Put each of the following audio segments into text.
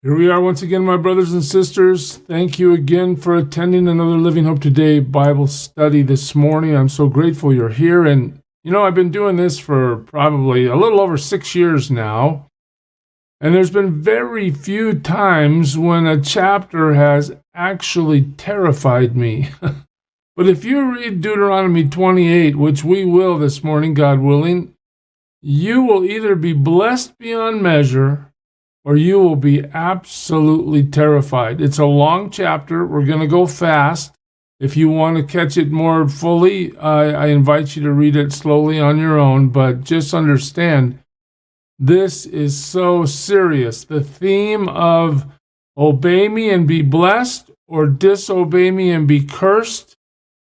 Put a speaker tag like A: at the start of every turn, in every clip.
A: Here we are once again, my brothers and sisters. Thank you again for attending another Living Hope Today Bible study this morning. I'm so grateful you're here. And, I've been doing this for probably a little over 6 years now. And there's been very few times when a chapter has actually terrified me. But if you read Deuteronomy 28, which we will this morning, God willing, you will either be blessed beyond measure or you will be absolutely terrified. It's a long chapter. We're going to go fast. If you want to catch it more fully, I invite you to read it slowly on your own, but just understand, this is so serious. The theme of obey me and be blessed or disobey me and be cursed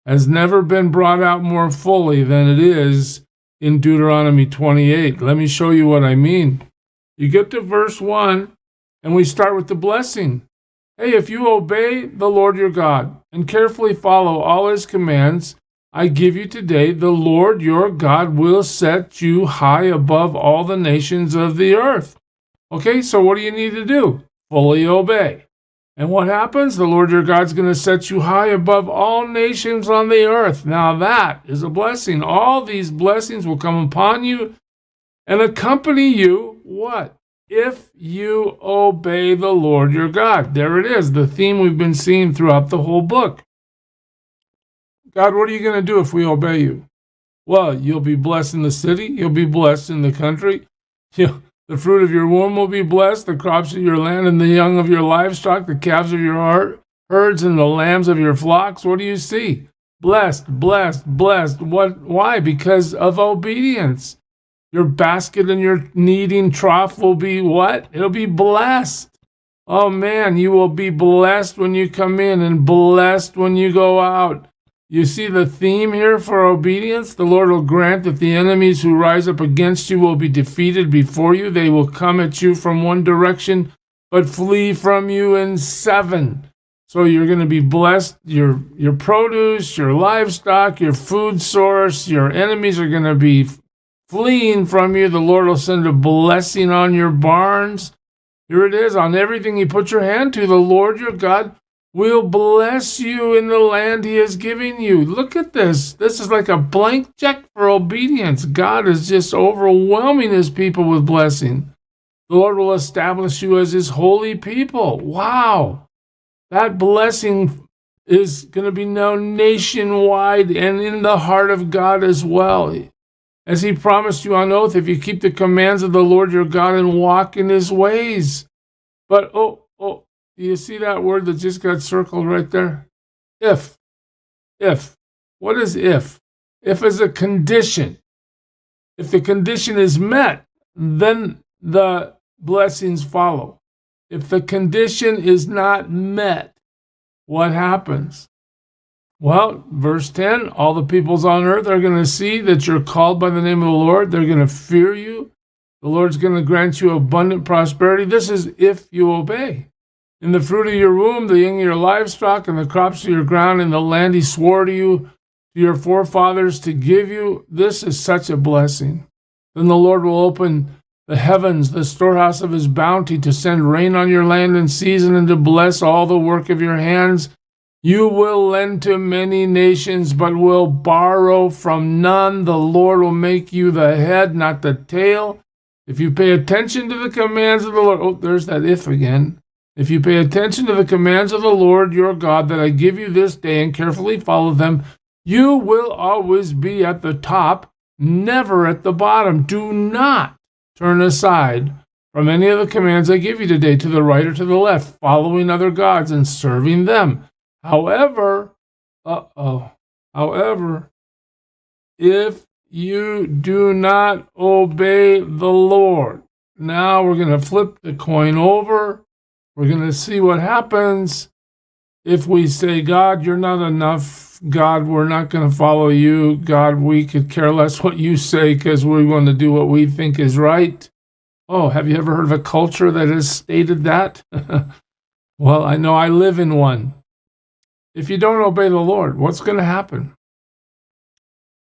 A: has never been brought out more fully than it is in Deuteronomy 28. Let me show you what I mean. You get to verse 1, and we start with the blessing. Hey, if you obey the Lord your God and carefully follow all his commands I give you today, the Lord your God will set you high above all the nations of the earth. Okay, so what do you need to do? Fully obey. And what happens? The Lord your God's going to set you high above all nations on the earth. Now that is a blessing. All these blessings will come upon you and accompany you, what? If you obey the Lord your God. There it is, the theme we've been seeing throughout the whole book. God, what are you going to do if we obey you? Well, you'll be blessed in the city. You'll be blessed in the country. The fruit of your womb will be blessed, the crops of your land and the young of your livestock, the calves of your herds and the lambs of your flocks. What do you see? Blessed, blessed, blessed. Why? Because of obedience. Your basket and your kneading trough will be what? It'll be blessed. Oh man, you will be blessed when you come in and blessed when you go out. You see the theme here for obedience? The Lord will grant that the enemies who rise up against you will be defeated before you. They will come at you from one direction, but flee from you in 7. So you're going to be blessed. Your produce, your livestock, your food source, your enemies are going to be fleeing from you. The Lord will send a blessing on your barns. Here it is, on everything you put your hand to, the Lord your God will bless you in the land he is giving you. Look at this. This is like a blank check for obedience. God is just overwhelming his people with blessing. The Lord will establish you as his holy people. Wow. That blessing is going to be known nationwide and in the heart of God as well. As he promised you on oath, if you keep the commands of the Lord your God and walk in his ways. But, do you see that word that just got circled right there? If. If. What is if? If is a condition. If the condition is met, then the blessings follow. If the condition is not met, what happens? Well, verse 10, all the peoples on earth are going to see that you're called by the name of the Lord. They're going to fear you. The Lord's going to grant you abundant prosperity. This is if you obey. In the fruit of your womb, the young of your livestock, and the crops of your ground, in the land he swore to you, to your forefathers to give you. This is such a blessing. Then the Lord will open the heavens, the storehouse of his bounty, to send rain on your land in season and to bless all the work of your hands. You will lend to many nations, but will borrow from none. The Lord will make you the head, not the tail. If you pay attention to the commands of the Lord, there's that if again. If you pay attention to the commands of the Lord your God that I give you this day and carefully follow them, you will always be at the top, never at the bottom. Do not turn aside from any of the commands I give you today, to the right or to the left, following other gods and serving them. However, if you do not obey the Lord, now we're going to flip the coin over. We're going to see what happens if we say, God, you're not enough. God, we're not going to follow you. God, we could care less what you say because we want to do what we think is right. Oh, have you ever heard of a culture that has stated that? Well, I know I live in one. If you don't obey the Lord, what's going to happen?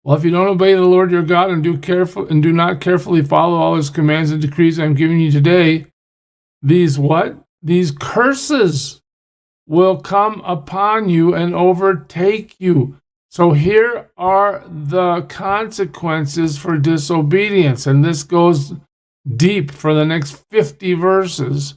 A: Well, if you don't obey the Lord your God and do not carefully follow all his commands and decrees I'm giving you today, these what? these curses will come upon you and overtake you. So here are the consequences for disobedience, and this goes deep for the next 50 verses.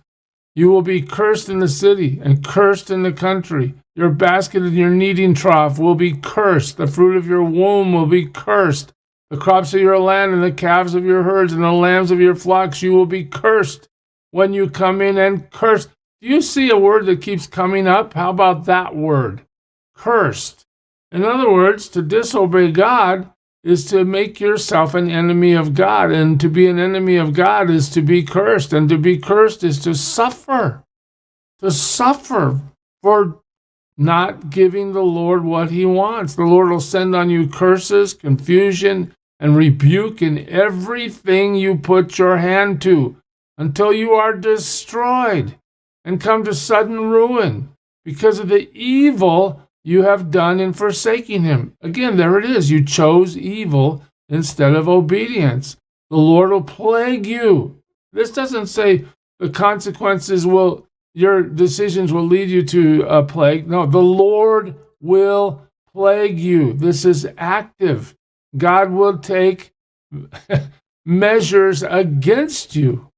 A: You will be cursed in the city and cursed in the country. Your basket and your kneading trough will be cursed. The fruit of your womb will be cursed. The crops of your land and the calves of your herds and the lambs of your flocks, you will be cursed when you come in, and cursed. Do you see a word that keeps coming up? How about that word? Cursed. In other words, to disobey God is to make yourself an enemy of God. And to be an enemy of God is to be cursed. And to be cursed is to suffer. To suffer for not giving the Lord what he wants. The Lord will send on you curses, confusion, and rebuke in everything you put your hand to, until you are destroyed and come to sudden ruin because of the evil you have done in forsaking him. Again, there it is. You chose evil instead of obedience. The Lord will plague you. This doesn't say the consequences will, your decisions will lead you to a plague. No, the Lord will plague you. This is active. God will take measures against you.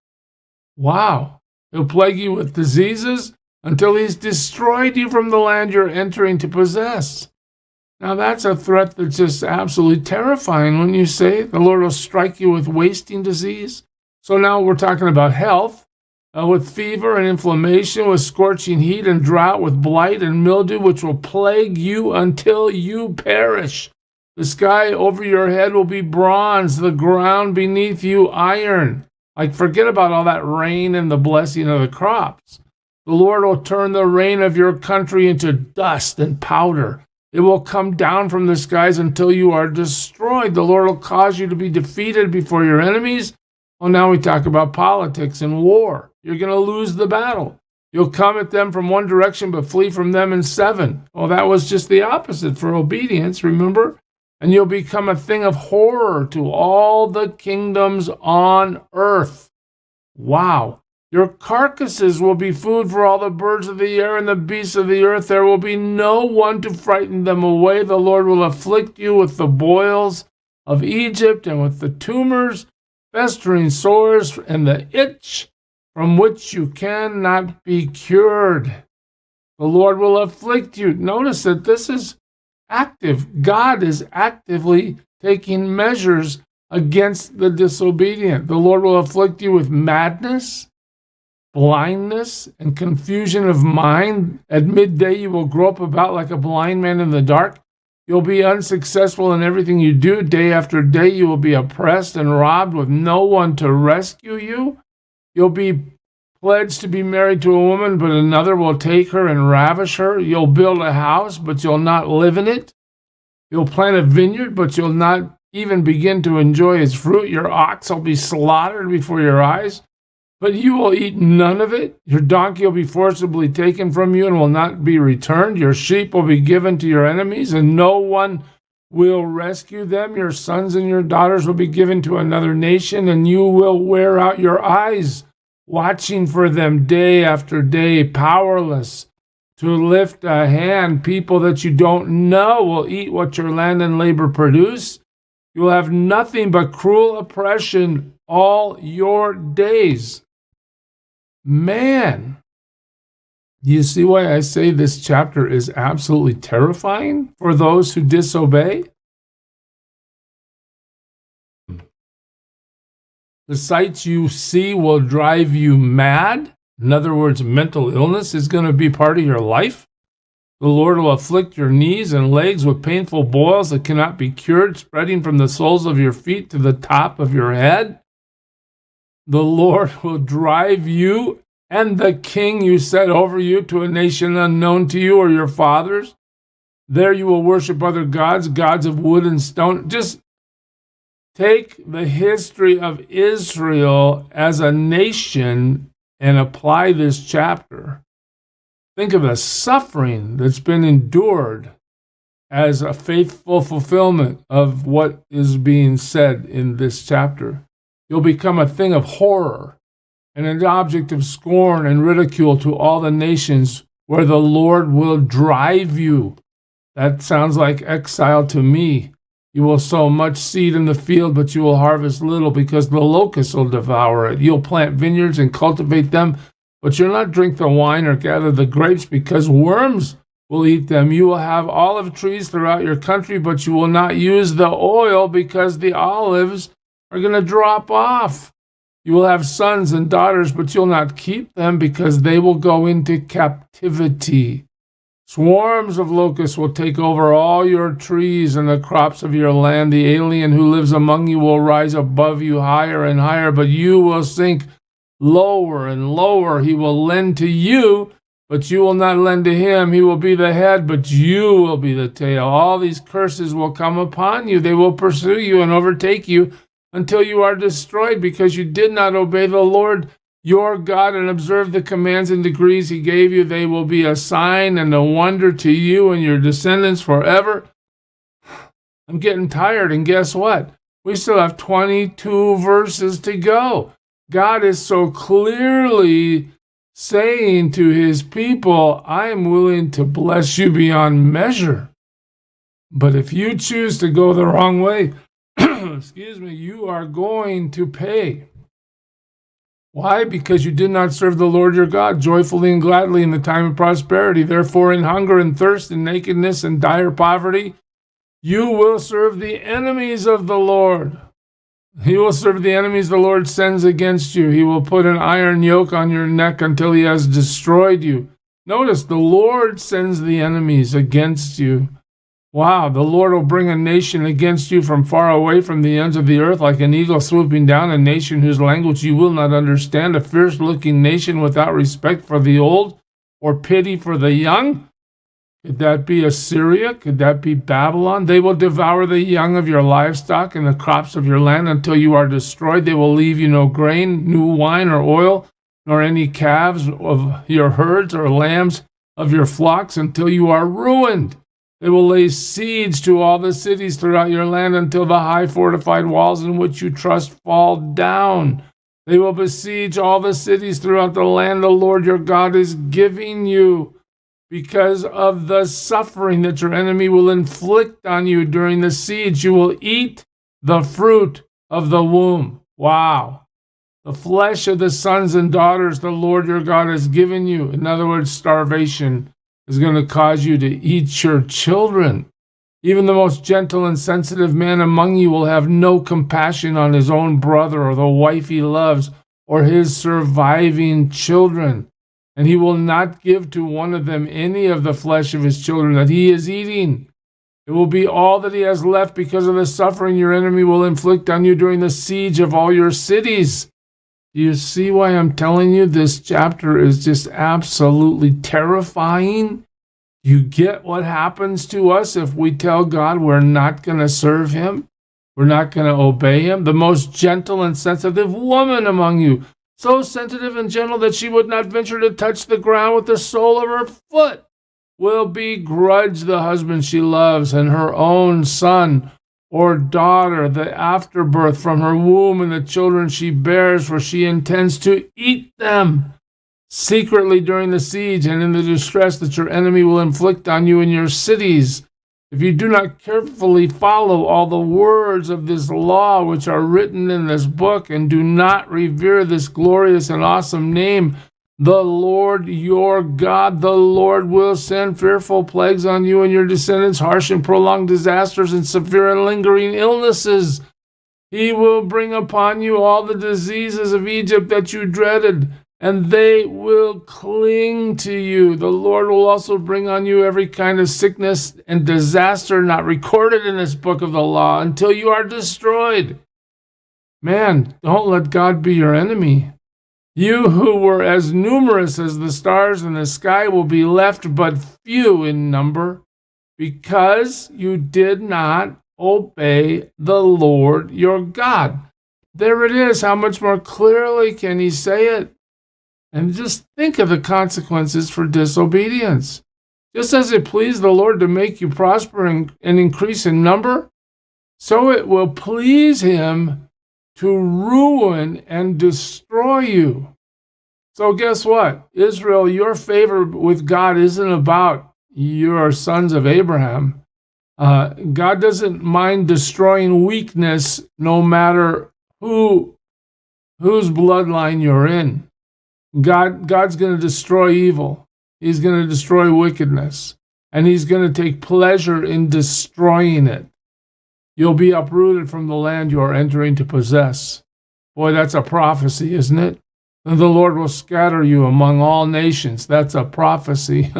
A: Wow. He'll plague you with diseases until he's destroyed you from the land you're entering to possess. Now that's a threat that's just absolutely terrifying when you say the Lord will strike you with wasting disease. So now we're talking about health, with fever and inflammation, with scorching heat and drought, with blight and mildew, which will plague you until you perish. The sky over your head will be bronze, the ground beneath you iron. Like, forget about all that rain and the blessing of the crops. The Lord will turn the rain of your country into dust and powder. It will come down from the skies until you are destroyed. The Lord will cause you to be defeated before your enemies. Well, now we talk about politics and war. You're going to lose the battle. You'll come at them from one direction, but flee from them in seven. Well, that was just the opposite for obedience, remember? And you'll become a thing of horror to all the kingdoms on earth. Wow. Your carcasses will be food for all the birds of the air and the beasts of the earth. There will be no one to frighten them away. The Lord will afflict you with the boils of Egypt and with the tumors, festering sores, and the itch from which you cannot be cured. The Lord will afflict you. Notice that this is active. God is actively taking measures against the disobedient. The Lord will afflict you with madness, blindness, and confusion of mind. At midday, you will grope about like a blind man in the dark. You'll be unsuccessful in everything you do. Day after day, you will be oppressed and robbed with no one to rescue you. You'll be pledged to be married to a woman, but another will take her and ravish her. You'll build a house, but you'll not live in it. You'll plant a vineyard, but you'll not even begin to enjoy its fruit. Your ox will be slaughtered before your eyes, but you will eat none of it. Your donkey will be forcibly taken from you and will not be returned. Your sheep will be given to your enemies, and no one will rescue them. Your sons and your daughters will be given to another nation, and you will wear out your eyes watching for them day after day, powerless to lift a hand. People that you don't know will eat what your land and labor produce. You will have nothing but cruel oppression all your days. Man, you see why I say this chapter is absolutely terrifying for those who disobey? The sights you see will drive you mad. In other words, mental illness is going to be part of your life. The Lord will afflict your knees and legs with painful boils that cannot be cured, spreading from the soles of your feet to the top of your head. The Lord will drive you and the king you set over you to a nation unknown to you or your fathers. There you will worship other gods, gods of wood and stone. Just take the history of Israel as a nation and apply this chapter. Think of the suffering that's been endured as a faithful fulfillment of what is being said in this chapter. You'll become a thing of horror, and an object of scorn and ridicule to all the nations where the Lord will drive you. That sounds like exile to me. You will sow much seed in the field, but you will harvest little because the locusts will devour it. You'll plant vineyards and cultivate them, but you'll not drink the wine or gather the grapes because worms will eat them. You will have olive trees throughout your country, but you will not use the oil because the olives are going to drop off. You will have sons and daughters, but you'll not keep them because they will go into captivity. Swarms of locusts will take over all your trees and the crops of your land. The alien who lives among you will rise above you higher and higher, but you will sink lower and lower. He will lend to you, but you will not lend to him. He will be the head, but you will be the tail. All these curses will come upon you. They will pursue you and overtake you until you are destroyed because you did not obey the Lord your God and observe the commands and decrees he gave you. They will be a sign and a wonder to you and your descendants forever. I'm getting tired, and guess what? We still have 22 verses to go. God is so clearly saying to his people, I am willing to bless you beyond measure. But if you choose to go the wrong way, excuse me, you are going to pay. Why? Because you did not serve the Lord your God joyfully and gladly in the time of prosperity. Therefore, in hunger and thirst and nakedness and dire poverty, you will serve the enemies of the Lord. He will serve the enemies the Lord sends against you. He will put an iron yoke on your neck until he has destroyed you. Notice, the Lord sends the enemies against you. Wow, the Lord will bring a nation against you from far away, from the ends of the earth, like an eagle swooping down, a nation whose language you will not understand, a fierce-looking nation without respect for the old or pity for the young. Could that be Assyria? Could that be Babylon? They will devour the young of your livestock and the crops of your land until you are destroyed. They will leave you no grain, new wine or oil, nor any calves of your herds or lambs of your flocks until you are ruined. They will lay siege to all the cities throughout your land until the high fortified walls in which you trust fall down. They will besiege all the cities throughout the land the Lord your God is giving you because of the suffering that your enemy will inflict on you during the siege. You will eat the fruit of the womb. Wow. The flesh of the sons and daughters the Lord your God has given you. In other words, starvation is going to cause you to eat your children. Even the most gentle and sensitive man among you will have no compassion on his own brother or the wife he loves or his surviving children. And he will not give to one of them any of the flesh of his children that he is eating. It will be all that he has left because of the suffering your enemy will inflict on you during the siege of all your cities. Do you see why I'm telling you this chapter is just absolutely terrifying? You get what happens to us if we tell God we're not going to serve him? We're not going to obey him? The most gentle and sensitive woman among you, so sensitive and gentle that she would not venture to touch the ground with the sole of her foot, will begrudge the husband she loves and her own son or daughter, the afterbirth from her womb and the children she bears, for she intends to eat them secretly during the siege and in the distress that your enemy will inflict on you in your cities. If you do not carefully follow all the words of this law which are written in this book, and do not revere this glorious and awesome name, the Lord your God, the Lord will send fearful plagues on you and your descendants, harsh and prolonged disasters and severe and lingering illnesses. He will bring upon you all the diseases of Egypt that you dreaded, and they will cling to you. The Lord will also bring on you every kind of sickness and disaster not recorded in this book of the law until you are destroyed. Man, don't let God be your enemy. You who were as numerous as the stars in the sky will be left but few in number, because you did not obey the Lord your God. There it is. How much more clearly can he say it? And just think of the consequences for disobedience. Just as it pleased the Lord to make you prosper and increase in number, so it will please him to ruin and destroy you. So guess what? Israel, your favor with God isn't about your sons of Abraham. God doesn't mind destroying weakness no matter whose bloodline you're in. God's going to destroy evil. He's going to destroy wickedness. And he's going to take pleasure in destroying it. You'll be uprooted from the land you are entering to possess. Boy, that's a prophecy, isn't it? And the Lord will scatter you among all nations. That's a prophecy.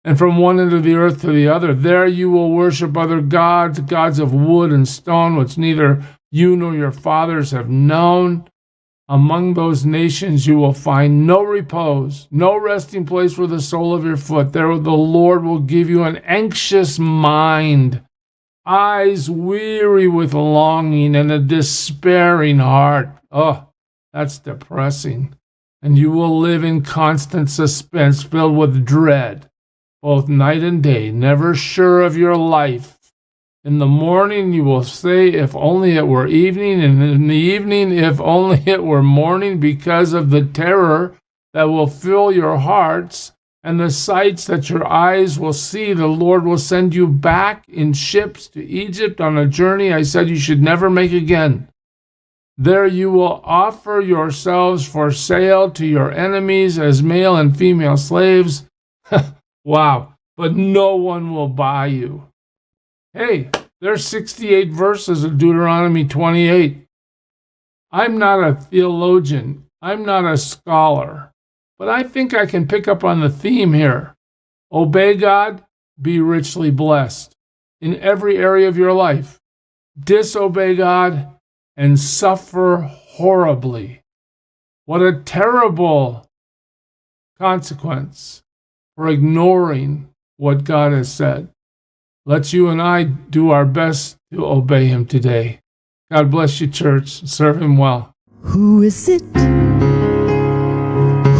A: And from one end of the earth to the other, there you will worship other gods, gods of wood and stone, which neither you nor your fathers have known. Among those nations you will find no repose, no resting place for the sole of your foot. There the Lord will give you an anxious mind, eyes weary with longing, and a despairing heart. Oh, that's depressing. And you will live in constant suspense, filled with dread, both night and day, never sure of your life. In the morning you will say, if only it were evening, and in the evening, if only it were morning, because of the terror that will fill your hearts and the sights that your eyes will see. The Lord will send you back in ships to Egypt on a journey I said you should never make again. There you will offer yourselves for sale to your enemies as male and female slaves. Wow, but no one will buy you. Hey, there's 68 verses of Deuteronomy 28. I'm not a theologian. I'm not a scholar. But I think I can pick up on the theme here. Obey God, be richly blessed in every area of your life. Disobey God and suffer horribly. What a terrible consequence for ignoring what God has said. Let's you and I do our best to obey him today. God bless you, church. Serve him well.
B: Who is it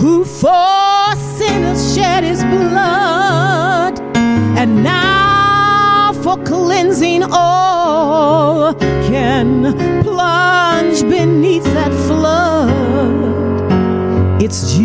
B: who for sinners shed his blood, and now for cleansing all can plunge beneath that flood? It's Jesus.